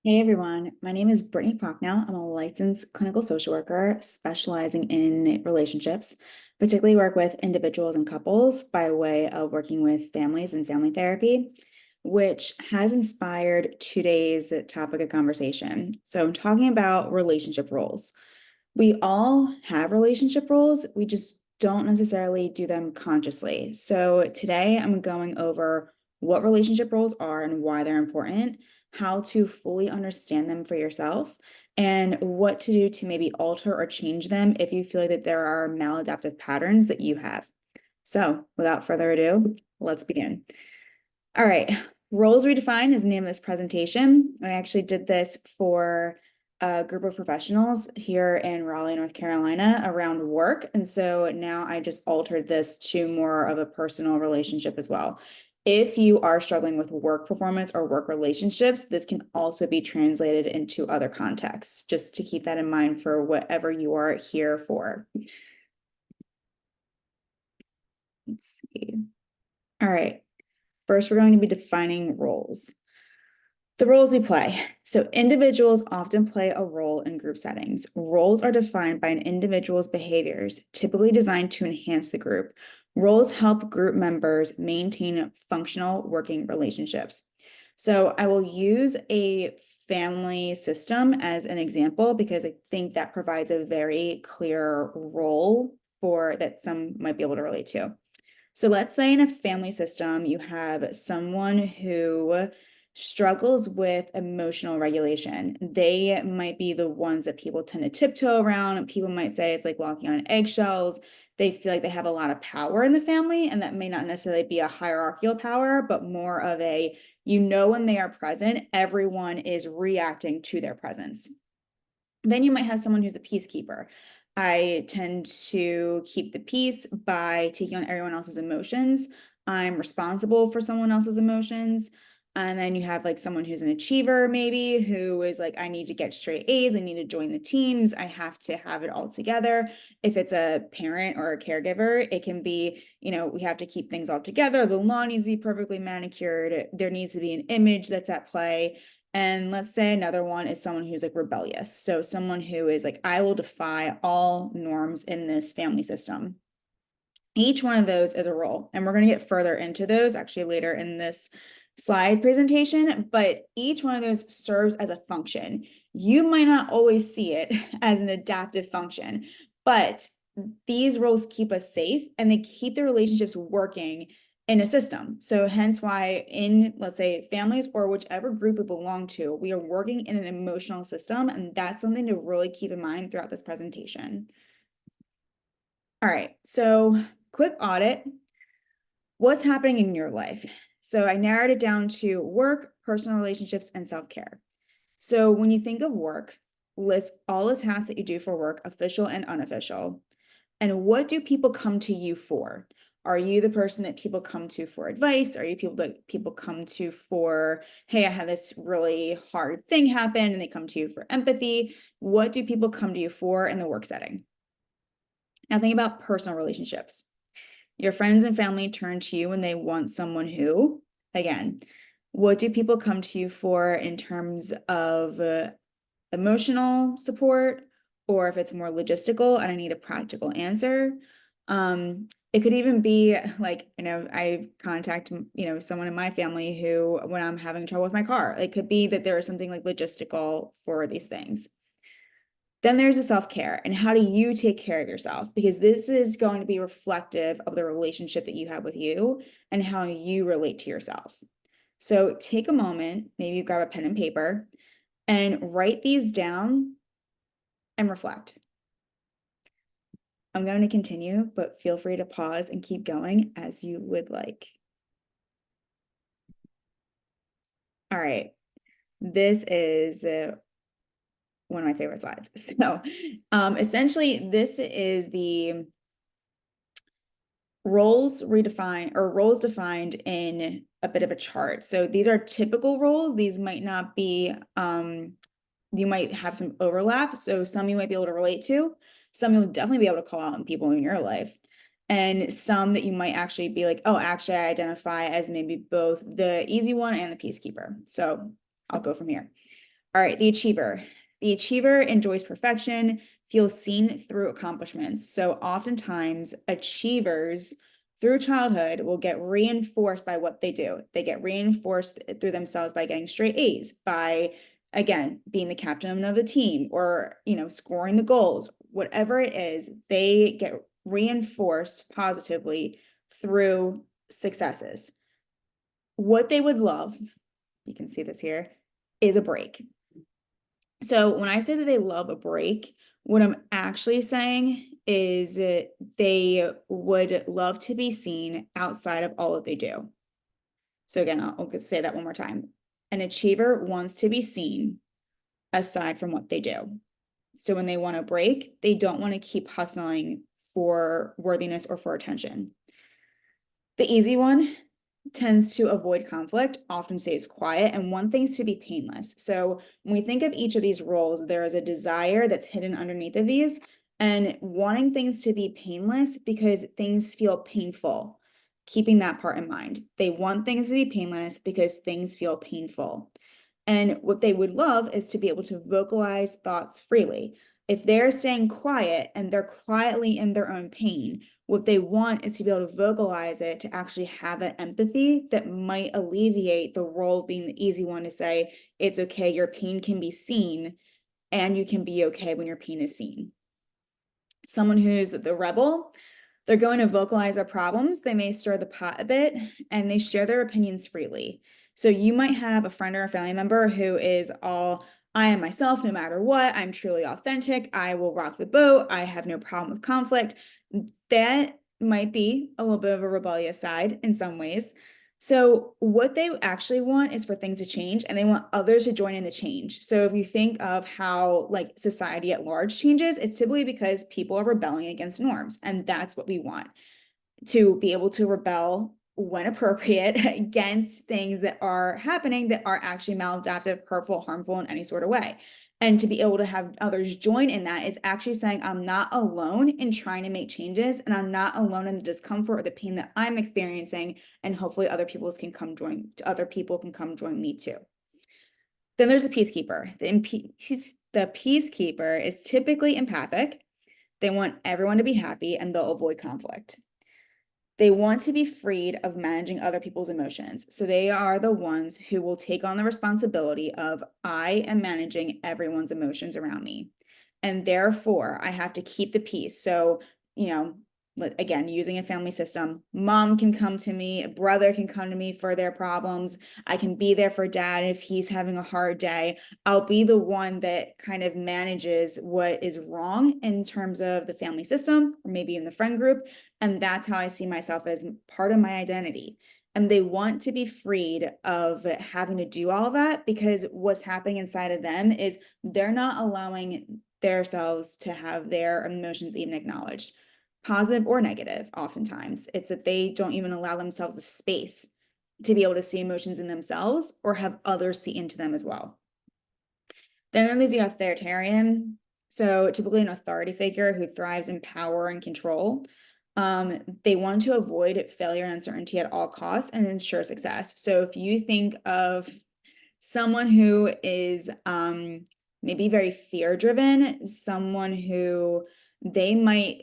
Hey everyone, my name is Brittany Prochnow. I'm a licensed clinical social worker specializing in relationships, particularly work with individuals and couples by way of working with families and family therapy, which has inspired today's topic of conversation. So I'm talking about relationship roles. We all have relationship roles, we just don't necessarily do them consciously. So today I'm going over what relationship roles are and why they're important, how to fully understand them for yourself, and what to do to maybe alter or change them if you feel like that there are maladaptive patterns that you have. So, without further ado, let's begin. All right, Roles Redefined is the name of this presentation. I actually did this for a group of professionals here in Raleigh, North Carolina around work. And so now I just altered this to more of a personal relationship as well. If you are struggling with work performance or work relationships, this can also be translated into other contexts, just to keep that in mind for whatever you are here for. Let's see. All right. First, we're going to be defining roles. The roles we play. So individuals often play a role in group settings. Roles are defined by an individual's behaviors, typically designed to enhance the group. Roles help group members maintain functional working relationships. So I will use a family system as an example because I think that provides a very clear role for that some might be able to relate to. So let's say in a family system, you have someone who struggles with emotional regulation. They might be the ones that people tend to tiptoe around. People might say it's like walking on eggshells. They feel like they have a lot of power in the family, and that may not necessarily be a hierarchical power, but more of a, when they are present, everyone is reacting to their presence. Then you might have someone who's a peacekeeper. I tend to keep the peace by taking on everyone else's emotions. I'm responsible for someone else's emotions. And then you have like someone who's an achiever, maybe, who is like, I need to get straight A's. I need to join the teams. I have to have it all together. If it's a parent or a caregiver, it can be, we have to keep things all together. The lawn needs to be perfectly manicured. There needs to be an image that's at play. And let's say another one is someone who's like rebellious. So someone who is like, I will defy all norms in this family system. Each one of those is a role. And we're going to get further into those actually later in this slide presentation, but each one of those serves as a function. You might not always see it as an adaptive function, but these roles keep us safe and they keep the relationships working in a system. So hence why in, let's say, families or whichever group we belong to, we are working in an emotional system, and that's something to really keep in mind throughout this presentation. All right, so quick audit. What's happening in your life? So I narrowed it down to work, personal relationships, and self-care. So when you think of work, list all the tasks that you do for work, official and unofficial. And what do people come to you for? Are you the person that people come to for advice? Are you people that people come to for, hey, I had this really hard thing happen, and they come to you for empathy? What do people come to you for in the work setting? Now think about personal relationships. Your friends and family turn to you when they want someone who, again, what do people come to you for in terms of emotional support, or if it's more logistical and I need a practical answer? It could even be like, I contact, someone in my family who, when I'm having trouble with my car, it could be that there is something like logistical for these things. Then there's the self-care, and how do you take care of yourself? Because this is going to be reflective of the relationship that you have with you and how you relate to yourself. So take a moment, maybe you grab a pen and paper and write these down and reflect. I'm going to continue, but feel free to pause and keep going as you would like. All right. This is one of my favorite slides. So essentially, this is the roles defined in a bit of a chart. So these are typical roles. These might not be, you might have some overlap. So some you might be able to relate to, some you'll definitely be able to call out in people in your life. And some that you might actually be like, oh, actually I identify as maybe both the easy one and the peacekeeper. So I'll go from here. All right, the achiever. The achiever enjoys perfection, feels seen through accomplishments. So oftentimes, achievers through childhood will get reinforced by what they do. They get reinforced through themselves by getting straight A's, by again being the captain of the team, or scoring the goals. Whatever it is, they get reinforced positively through successes. What they would love, you can see this here, is a break. So when I say that they love a break, what I'm actually saying is they would love to be seen outside of all that they do. So again, I'll say that one more time. An achiever wants to be seen aside from what they do. So when they want a break, they don't want to keep hustling for worthiness or for attention. The easy one tends to avoid conflict, often stays quiet, and want things to be painless. So when we think of each of these roles, there is a desire that's hidden underneath of these, and wanting things to be painless because things feel painful. Keeping that part in mind. They want things to be painless because things feel painful. And what they would love is to be able to vocalize thoughts freely. If they're staying quiet and they're quietly in their own pain, what they want is to be able to vocalize it, to actually have that empathy that might alleviate the role of being the easy one to say, it's okay, your pain can be seen, and you can be okay when your pain is seen. Someone who's the rebel, they're going to vocalize their problems. They may stir the pot a bit, and they share their opinions freely. So you might have a friend or a family member who is all, I am myself no matter what. I'm truly authentic. I will rock the boat. I have no problem with conflict. That might be a little bit of a rebellious side in some ways. So what they actually want is for things to change, and they want others to join in the change. So if you think of how like society at large changes, it's typically because people are rebelling against norms, and that's what we want, to be able to rebel when appropriate against things that are happening that are actually maladaptive, hurtful, harmful in any sort of way. And to be able to have others join in that is actually saying, I'm not alone in trying to make changes, and I'm not alone in the discomfort or the pain that I'm experiencing. And hopefully other people can come join me too. Then there's a peacekeeper. The peacekeeper is typically empathic. They want everyone to be happy, and they'll avoid conflict. They want to be freed of managing other people's emotions. So they are the ones who will take on the responsibility of, I am managing everyone's emotions around me. And therefore, I have to keep the peace. So, again, using a family system, mom can come to me, a brother can come to me for their problems. I can be there for dad if he's having a hard day. I'll be the one that kind of manages what is wrong in terms of the family system, or maybe in the friend group. And that's how I see myself as part of my identity. And they want to be freed of having to do all of that, because what's happening inside of them is they're not allowing themselves to have their emotions even acknowledged, positive or negative. Oftentimes it's that they don't even allow themselves a space to be able to see emotions in themselves or have others see into them as well. Then there's the authoritarian. So typically an authority figure who thrives in power and control. They want to avoid failure and uncertainty at all costs and ensure success. So if you think of someone who is maybe very fear driven, someone who they might,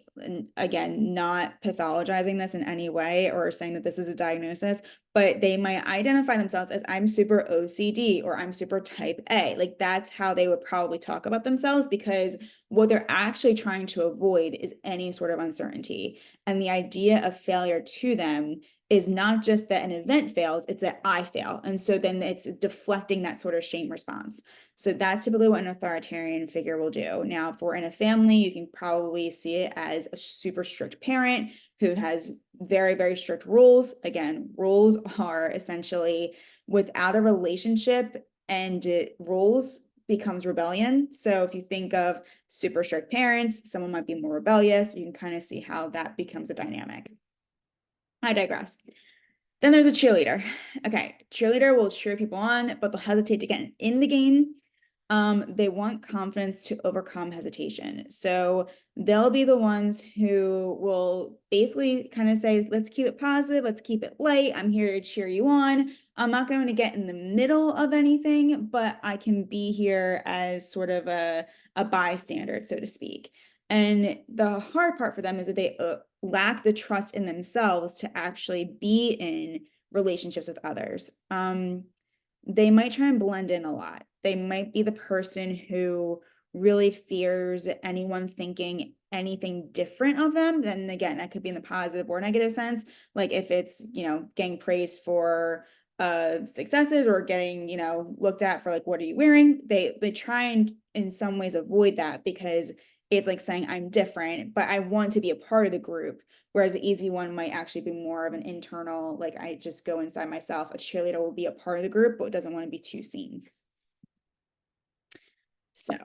again, not pathologizing this in any way or saying that this is a diagnosis, but they might identify themselves as, I'm super OCD or I'm super type A. Like that's how they would probably talk about themselves, because what they're actually trying to avoid is any sort of uncertainty. And the idea of failure to them is not just that an event fails, it's that I fail. And so then it's deflecting that sort of shame response. So that's typically what an authoritarian figure will do. Now, if we're in a family, you can probably see it as a super strict parent who has very, very strict rules. Again, rules are essentially without a relationship, and rules becomes rebellion. So if you think of super strict parents, someone might be more rebellious. You can kind of see how that becomes a dynamic. I digress. Then there's a cheerleader. Okay, cheerleader will cheer people on, but they'll hesitate to get in the game. They want confidence to overcome hesitation. So they'll be the ones who will basically kind of say, let's keep it positive, let's keep it light. I'm here to cheer you on. I'm not going to get in the middle of anything, but I can be here as sort of a bystander, so to speak. And the hard part for them is that they lack the trust in themselves to actually be in relationships with others. They might try and blend in a lot. They might be the person who really fears anyone thinking anything different of them. Then again, that could be in the positive or negative sense. Like if it's, getting praised for successes or getting, looked at for like, what are you wearing? They try and in some ways avoid that because it's like saying I'm different, but I want to be a part of the group. Whereas the easy one might actually be more of an internal, like I just go inside myself. A cheerleader will be a part of the group, but doesn't want to be too seen. So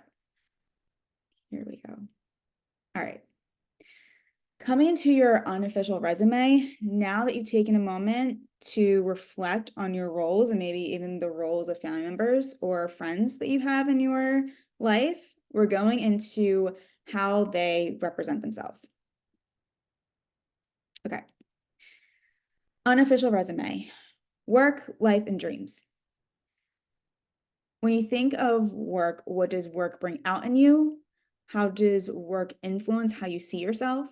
here we go. All right. Coming into your unofficial resume, now that you've taken a moment to reflect on your roles and maybe even the roles of family members or friends that you have in your life, we're going into how they represent themselves. Okay. Unofficial resume, work, life, and dreams. When you think of work, what does work bring out in you? How does work influence how you see yourself?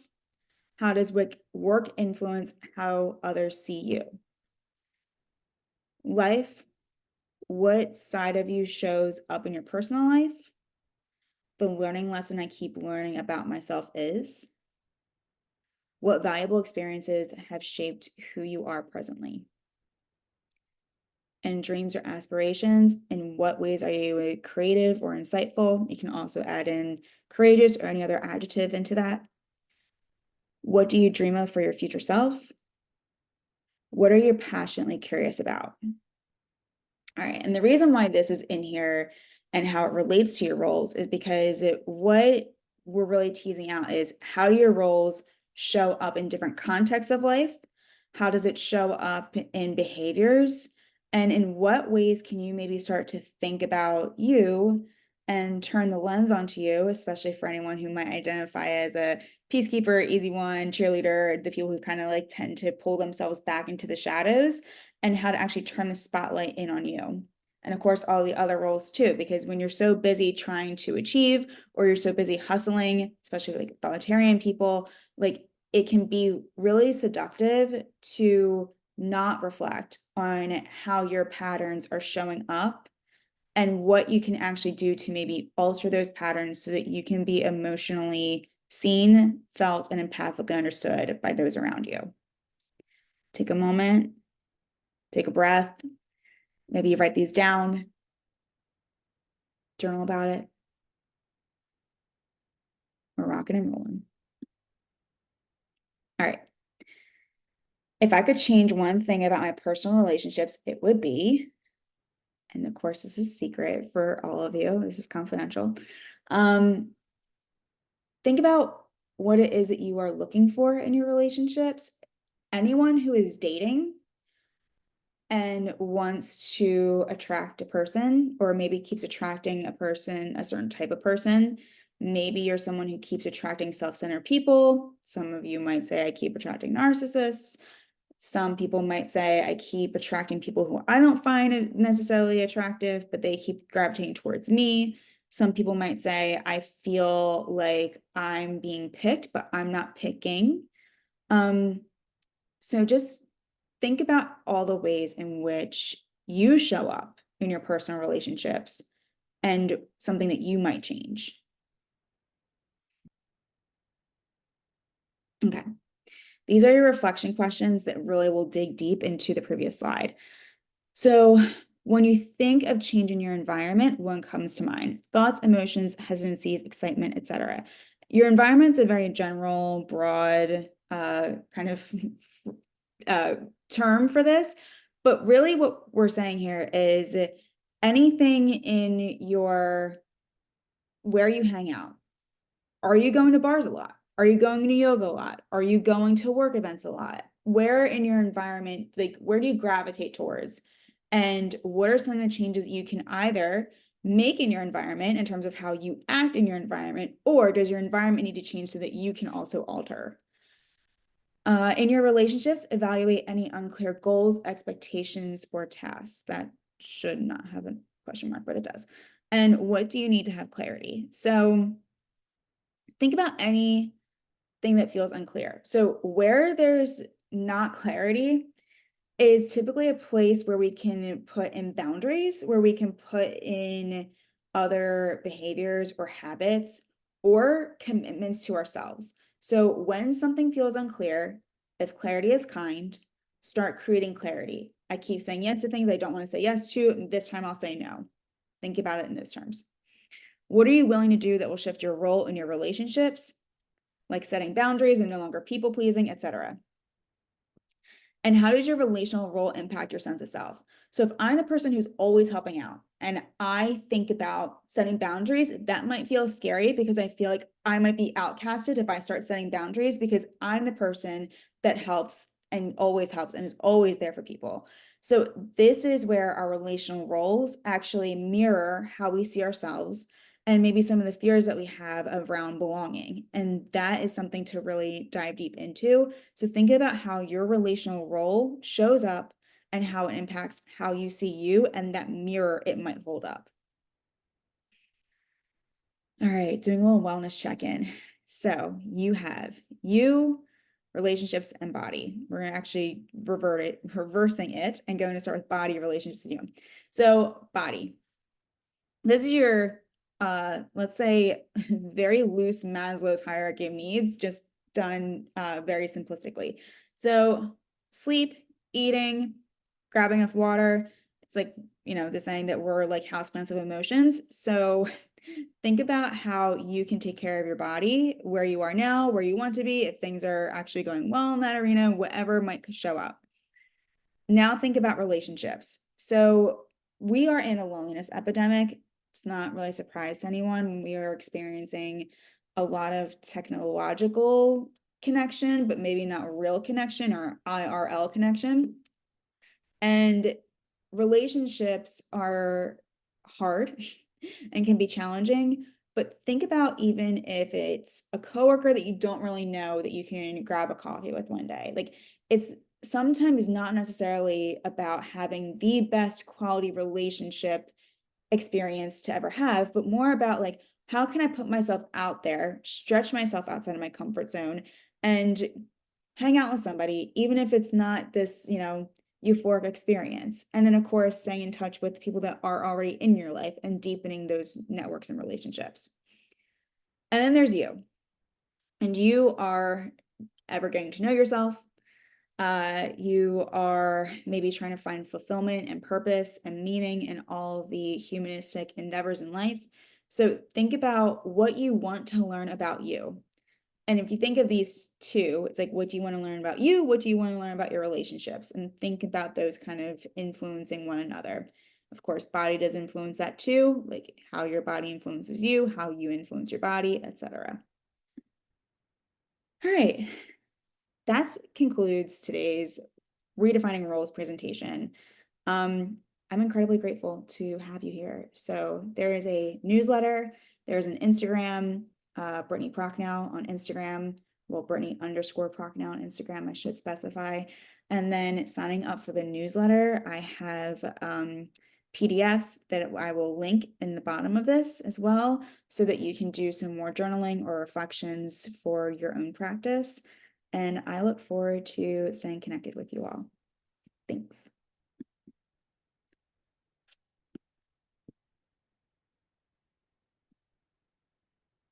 How does work influence how others see you? Life, what side of you shows up in your personal life? The learning lesson I keep learning about myself is what valuable experiences have shaped who you are presently? And dreams or aspirations, in what ways are you creative or insightful? You can also add in courageous or any other adjective into that. What do you dream of for your future self? What are you passionately curious about? All right. And the reason why this is in here and how it relates to your roles is because what we're really teasing out is how do your roles show up in different contexts of life? How does it show up in behaviors? And in what ways can you maybe start to think about you and turn the lens onto you, especially for anyone who might identify as a peacekeeper, easy one, cheerleader, the people who kind of like tend to pull themselves back into the shadows, and how to actually turn the spotlight in on you. And of course, all the other roles too, because when you're so busy trying to achieve, or you're so busy hustling, especially like authoritarian people, like it can be really seductive to not reflect on how your patterns are showing up and what you can actually do to maybe alter those patterns so that you can be emotionally seen, felt, and empathically understood by those around you. Take a moment, take a breath. Maybe you write these down, journal about it. We're rocking and rolling. All right. If I could change one thing about my personal relationships, it would be, and of course, this is secret for all of you, this is confidential. Think about what it is that you are looking for in your relationships. Anyone who is dating and wants to attract a person, or maybe keeps attracting a person, a certain type of person. Maybe you're someone who keeps attracting self-centered people. Some of you might say, I keep attracting narcissists. Some people might say, I keep attracting people who I don't find necessarily attractive, but they keep gravitating towards me. Some people might say, I feel like I'm being picked, but I'm not picking. So just think about all the ways in which you show up in your personal relationships and something that you might change. Okay. These are your reflection questions that really will dig deep into the previous slide. So when you think of change in your environment, what comes to mind? Thoughts, emotions, hesitancies, excitement, etc. Your environment's a very general, broad kind of term for this, but really what we're saying here is anything in your where you hang out. Are you going to bars a lot? Are you going to yoga a lot? Are you going to work events a lot? Where in your environment, like where do you gravitate towards? And what are some of the changes you can either make in your environment in terms of how you act in your environment, or does your environment need to change so that you can also alter? In your relationships, evaluate any unclear goals, expectations, or tasks. That should not have a question mark, but it does. And what do you need to have clarity? So think about anything that feels unclear. So where there's not clarity is typically a place where we can put in boundaries, where we can put in other behaviors or habits or commitments to ourselves. So when something feels unclear, if clarity is kind, start creating clarity. I keep saying yes to things I don't want to say yes to, and this time I'll say no. Think about it in those terms. What are you willing to do that will shift your role in your relationships, like setting boundaries and no longer people pleasing, etc.? And how does your relational role impact your sense of self? So if I'm the person who's always helping out and I think about setting boundaries, that might feel scary because I feel like I might be outcasted if I start setting boundaries because I'm the person that helps and is always there for people. So this is where our relational roles actually mirror how we see ourselves and maybe some of the fears that we have around belonging. And that is something to really dive deep into. So think about how your relational role shows up and how it impacts how you see you and that mirror it might hold up. All right, doing a little wellness check-in. So you have you, relationships, and body. We're gonna actually reversing it and going to start with body, relationships, and you. So body. This is your let's say very loose Maslow's hierarchy of needs, just done very simplistically. So sleep, eating, grabbing enough water. It's like, the saying that we're like houseplants of emotions. So think about how you can take care of your body, where you are now, where you want to be, if things are actually going well in that arena, whatever might show up. Now think about relationships. So we are in a loneliness epidemic. It's not really a surprise to anyone when we are experiencing a lot of technological connection, but maybe not real connection or IRL connection. And relationships are hard and can be challenging, but think about even if it's a coworker that you don't really know that you can grab a coffee with one day. Like it's sometimes not necessarily about having the best quality relationship experience to ever have, but more about like, how can I put myself out there, stretch myself outside of my comfort zone, and hang out with somebody, even if it's not this, euphoric experience. And then, of course, staying in touch with people that are already in your life and deepening those networks and relationships. And then there's you. And you are ever getting to know yourself. You are maybe trying to find fulfillment and purpose and meaning in all the humanistic endeavors in life. So think about what you want to learn about you. And if you think of these two, it's like, what do you want to learn about you? What do you want to learn about your relationships? And think about those kind of influencing one another. Of course, body does influence that too, like how your body influences you, how you influence your body, etc. All right, that concludes today's Redefining Roles presentation. I'm incredibly grateful to have you here. So there is a newsletter, there's an Instagram, Brittany Prochnow on Instagram, well, Brittany_Prochnow on Instagram, I should specify. And then signing up for the newsletter, I have PDFs that I will link in the bottom of this as well, so that you can do some more journaling or reflections for your own practice. And I look forward to staying connected with you all. Thanks.